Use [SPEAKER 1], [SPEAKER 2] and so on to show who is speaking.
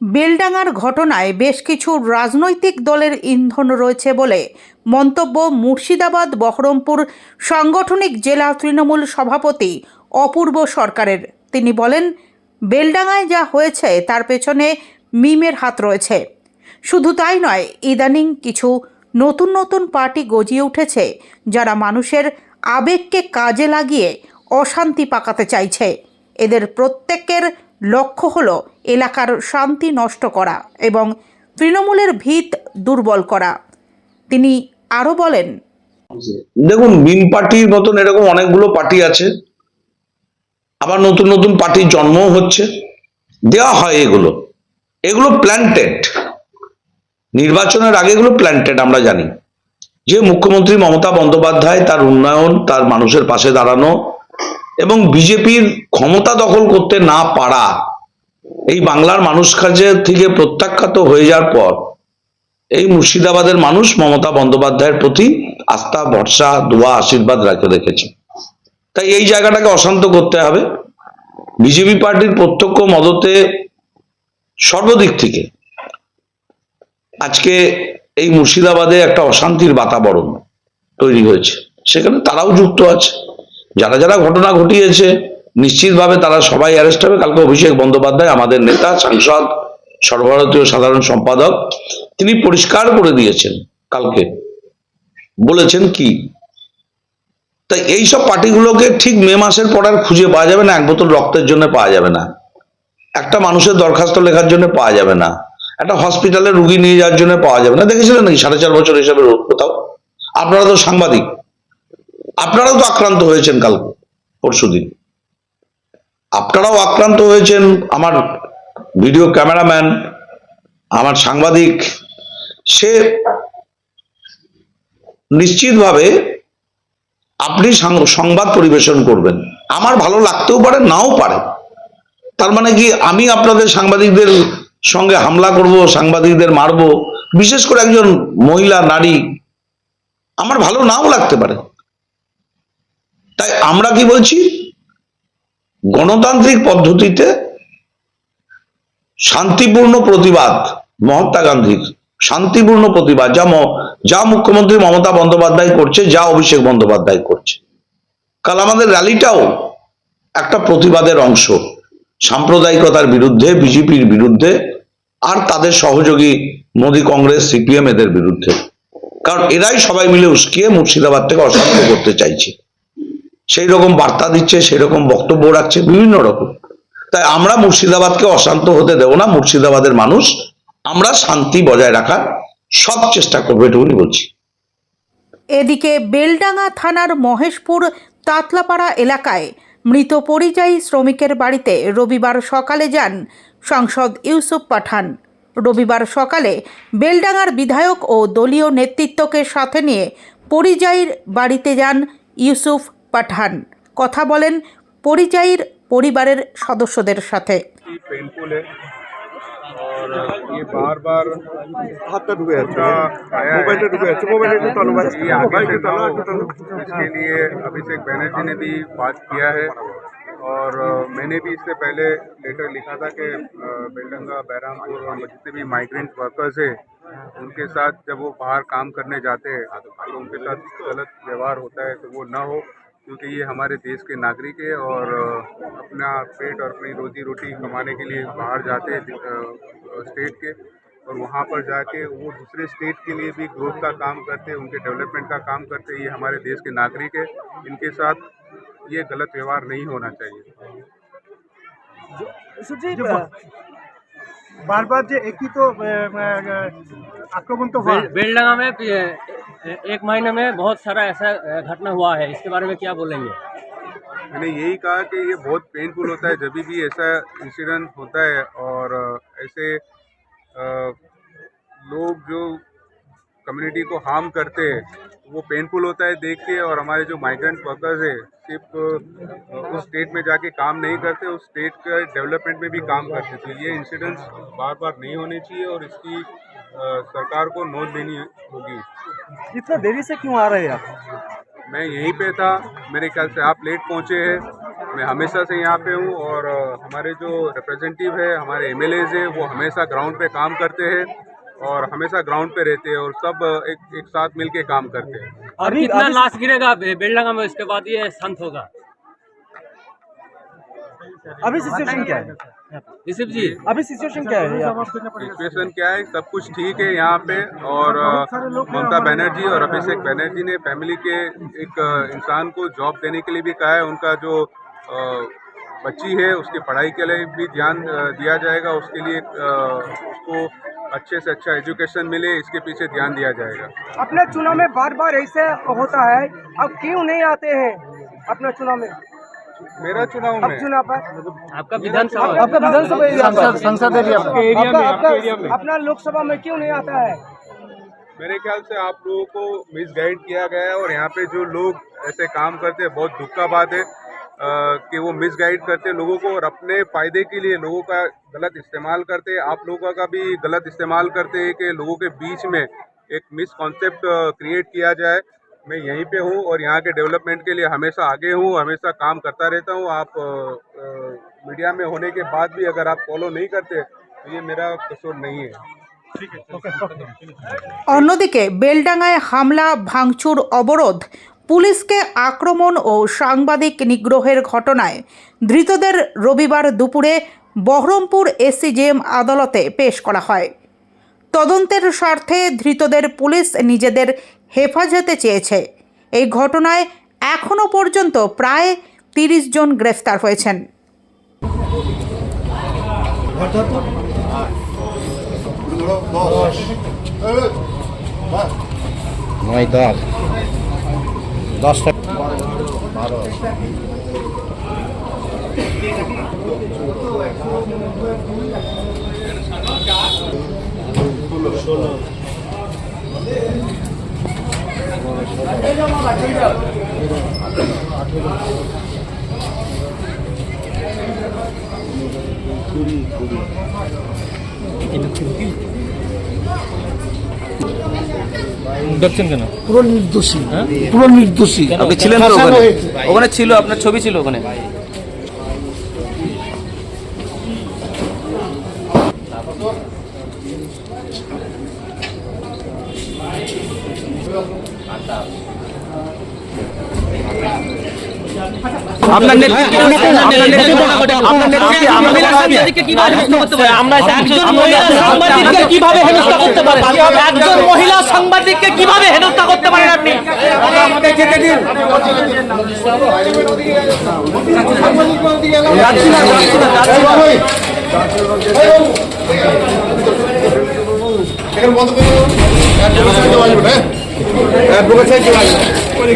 [SPEAKER 1] বেলডাঙার ঘটনায় বেশ কিছু রাজনৈতিক দলের ইন্ধন রয়েছে বলে মন্তব্য মুর্শিদাবাদ বহরমপুর সাংগঠনিক জেলা তৃণমূল সভাপতি অপূর্ব সরকারের। তিনি বলেন, বেলডাঙায় যা হয়েছে তার পেছনে মিমের হাত রয়েছে। শুধু তাই নয়, ইদানিং কিছু নতুন নতুন পার্টি গজিয়ে উঠেছে যারা মানুষের আবেগকে কাজে লাগিয়ে অশান্তি পাকাতে চাইছে। এদের প্রত্যেকের লক্ষ্য হলো এলাকার শান্তি নষ্ট করা এবং তৃণমূলের ভিত দুর্বল করা। তিনি আরও বলেন,
[SPEAKER 2] দেখুন, মিম পার্টির মতন এরকম অনেকগুলো পার্টি আছে, আবার নতুন নতুন পার্টির জন্মও হচ্ছে, দেওয়া হয়। এগুলো প্ল্যান্টেড, নির্বাচনের আগে এগুলো প্ল্যান্টেড। আমরা জানি যে মুখ্যমন্ত্রী মমতা বন্দ্যোপাধ্যায় তার উন্নয়ন, তার মানুষের পাশে দাঁড়ানো এবং বিজেপির ক্ষমতা দখল করতে না পারা, এই বাংলার মানুষ কাছে থেকে প্রত্যাখ্যাত হয়ে যাওয়ার পর এই মুর্শিদাবাদের মানুষ মমতা বন্দ্যোপাধ্যায়ের প্রতি আস্থা, ভরসা, দোয়া, আশীর্বাদ রেখেছে। তাই এই জায়গাটাকে অশান্ত করতে হবে। বিজেপি পার্টির প্রত্যক্ষ মদতে সর্বদিক থেকে আজকে এই মুর্শিদাবাদে একটা অশান্তির বাতাবরণ তৈরি হয়েছে। সেখানে তারাও যুক্ত আছে। যারা যারা ঘটনা ঘটিয়েছে নিশ্চিতভাবে তারা সবাই অ্যারেস্ট হবে। কালকে অভিষেক বন্দ্যোপাধ্যায়, আমাদের নেতা, সাংসদ, সর্বভারতীয় সাধারণ সম্পাদক, তিনি পরিষ্কার করে দিয়েছেন, কালকে বলেছেন কি। তাই এইসব পার্টিগুলোকে ঠিক মে মাসের পর আর খুঁজে পাওয়া যাবে না। এক বোতল রক্তের জন্য পাওয়া যাবে না, একটা মানুষের দরখাস্ত লেখার জন্য পাওয়া যাবে না, একটা হসপিটালে রুগী নিয়ে যাওয়ার জন্য পাওয়া যাবে না। দেখেছিলেন নাকি 4.5 বছর হিসাবে কোথাও? আপনারা তো সাংবাদিক, আপনারাও তো আক্রান্ত হয়েছেন। কালকে পরশুদিন আপনারাও আক্রান্ত হয়েছেন। আমার ভিডিও ক্যামেরাম্যান, আমার সাংবাদিক, সে নিশ্চিতভাবে আপনি সংবাদ পরিবেশন করবেন, আমার ভালো লাগতেও পারে, নাও পারে। তার মানে কি আমি আপনাদের সাংবাদিকদের সঙ্গে হামলা করব, সাংবাদিকদের মারব? বিশেষ করে একজন মহিলা, নারী, আমার ভালো নাও লাগতে পারে। তাই আমরা কি বলছি, গণতান্ত্রিক পদ্ধতিতে শান্তিপূর্ণ প্রতিবাদ, মহাত্মা গান্ধীর শান্তিপূর্ণ প্রতিবাদ, যা মুখ্যমন্ত্রী মমতা বন্দ্যোপাধ্যায় করছে, যা অভিষেক বন্দ্যোপাধ্যায় করছে, কাল আমাদের র্যালিটাও একটা প্রতিবাদের অংশ, সাম্প্রদায়িকতার বিরুদ্ধে, বিজেপির বিরুদ্ধে, আর তাদের সহযোগী মোদী, কংগ্রেস, সিপিএম, এদের বিরুদ্ধে। কারণ এরাই সবাই মিলে উস্কিয়ে মুর্শিদাবাদ থেকে অশান্ত করতে চাইছে, সেই রকম বার্তা দিচ্ছে, সেই রকম বক্তব্য রাখছে, বিভিন্ন রকম। তাই আমরা মুর্শিদাবাদকে অশান্ত হতে দেব না। মুর্শিদাবাদের মানুষ, আমরা শান্তি বজায় রাখার সব চেষ্টা করবো, এটুকুনি বলছি।
[SPEAKER 1] এদিকে বেলডাঙা থানার মহেশপুর তাতলাপাড়া এলাকায় মৃত পরিযায়ী শ্রমিকের বাড়িতে রবিবার সকালে যান সাংসদ ইউসুফ পাঠান। রবিবার সকালে বেলডাঙার বিধায়ক ও দলীয় নেতৃত্বকে সাথে নিয়ে পরিযায়ীর বাড়িতে যান ইউসুফ পাঠান। কথা বলেন পরিযায়ীর পরিবারের সদস্যদের সাথে।
[SPEAKER 3] और ये बार बार हाथ डूबे मोबाइल डूबे ये आगे से ना हो, इसके लिए अभिषेक बनर्जी ने भी बात किया है। और मैंने भी इससे पहले लेटर लिखा था कि बेलडंगा, बैरामपुर और जितने भी माइग्रेंट वर्कर्स है उनके साथ जब वो बाहर काम करने जाते हैं तो उनके साथ गलत व्यवहार होता है, तो वो ना हो, क्योंकि ये हमारे देश के नागरिक है और अपना पेट और अपनी रोजी रोटी कमाने के लिए बाहर जाते हैं स्टेट के, और वहाँ पर जाके वो दूसरे स्टेट के लिए भी ग्रोथ का काम करते हैं, उनके डेवलपमेंट का काम करते हैं। ये हमारे देश के नागरिक है, इनके साथ ये गलत व्यवहार नहीं होना चाहिए।
[SPEAKER 4] बार बार जो एक ही तो आक्रमण तो हुआ
[SPEAKER 5] बेलडंगा में एक महीने में बहुत सारा ऐसा घटना हुआ है, इसके बारे में क्या बोलेंगे?
[SPEAKER 3] मैंने यही कहा कि ये बहुत पेनफुल होता है जब भी ऐसा इंसिडेंट होता है, और ऐसे लोग जो कम्युनिटी को हार्म करते हैं वो पेनफुल होता है देख के। और हमारे जो माइग्रेंट वर्कर्स है सिर्फ उस स्टेट में जाके काम नहीं करते, उस स्टेट के डेवलपमेंट में भी काम करते। तो ये इंसिडेंट्स बार बार नहीं होने चाहिए और इसकी सरकार को नोट देनी होगी।
[SPEAKER 4] इतना देरी से क्यों आ रहे हैं आप?
[SPEAKER 3] मैं यहीं पे था, मेरे ख्याल से आप लेट पहुँचे हैं, मैं हमेशा से यहाँ पे हूँ और हमारे जो रिप्रेजेंटेटिव है, हमारे एमएलएज है, वो हमेशा ग्राउंड पे काम करते हैं और हमेशा ग्राउंड पे रहते हैं और सब एक साथ मिलके काम करते हैं।
[SPEAKER 5] अभी कितना लाश गिरेगा बेलडंगा में, उसके बाद ये शांत होगा?
[SPEAKER 4] अभी सिचुएशन क्या है?
[SPEAKER 5] ऋषभ जी,
[SPEAKER 4] अभी सिचुएशन क्या है?
[SPEAKER 3] सिचुएशन क्या है? सब कुछ ठीक है यहाँ पे और ममता बनर्जी और अभिषेक बनर्जी ने फैमिली के एक इंसान को जॉब देने के लिए भी कहा है। उनका जो बच्ची है उसकी पढ़ाई के लिए भी ध्यान दिया जाएगा, उसके लिए उसको अच्छे से अच्छा एजुकेशन मिले, इसके पीछे ध्यान दिया जाएगा।
[SPEAKER 4] अपने चुनाव में बार बार ऐसे होता है, अब क्यों नहीं आते हैं अपने चुनाव में?
[SPEAKER 3] मेरा चुनाव
[SPEAKER 4] अब
[SPEAKER 3] में
[SPEAKER 4] चुनाव पर
[SPEAKER 5] आपका विधानसभा
[SPEAKER 4] आपका विधानसभा एरिया पर,
[SPEAKER 5] संसद एरिया में
[SPEAKER 4] अपना लोकसभा में क्यों नहीं आता है?
[SPEAKER 3] मेरे ख्याल से आप लोगों को मिसगाइड किया गया है और यहाँ पे जो लोग ऐसे काम करते हैं, बहुत दुख का बात है कि वो मिसगाइड करते हैं लोगों को और अपने फायदे के लिए लोगों का गलत इस्तेमाल करते हैं। आप लोगों का भी गलत इस्तेमाल करते हैं कि लोगों के बीच में एक मिसकॉन्सेप्ट क्रिएट किया जाए। मैं यहीं पे हूँ और यहाँ के डेवलपमेंट के लिए हमेशा आगे हूँ, हमेशा काम करता रहता हूँ। आप मीडिया में होने के बाद भी अगर आप फॉलो नहीं करते तो ये मेरा कसूर नहीं है।
[SPEAKER 1] অন্যদিকে বেলডাঙ্গায় হামলা, ভাঙচুর, অবরোধ, পুলিশকে আক্রমণ ও সাংবাদিক নিগ্রহের ঘটনায় ধৃতদের রবিবার দুপুরে বহরমপুর এসিজেএম আদালতে পেশ করা হয়। তদন্তের স্বার্থে ধৃতদের পুলিশ নিজেদের হেফাজতে চেয়েছে। এই ঘটনায় এখনও পর্যন্ত প্রায় ৩০ জন গ্রেফতার হয়েছেন।
[SPEAKER 5] দেখছেন কেন?
[SPEAKER 6] পুরো নির্দোষী
[SPEAKER 7] আপনি ছিলেন তো ওখানে? ওখানে ছিল, আপনার ছবি ছিল ওখানে। আপনার নেতৃত্বে কিভাবে হেনস্থা করতে পারেন? একজন মহিলা সাংবাদিককে কিভাবে হেনস্থা করতে পারেন আপনি?
[SPEAKER 6] বন্ধ করে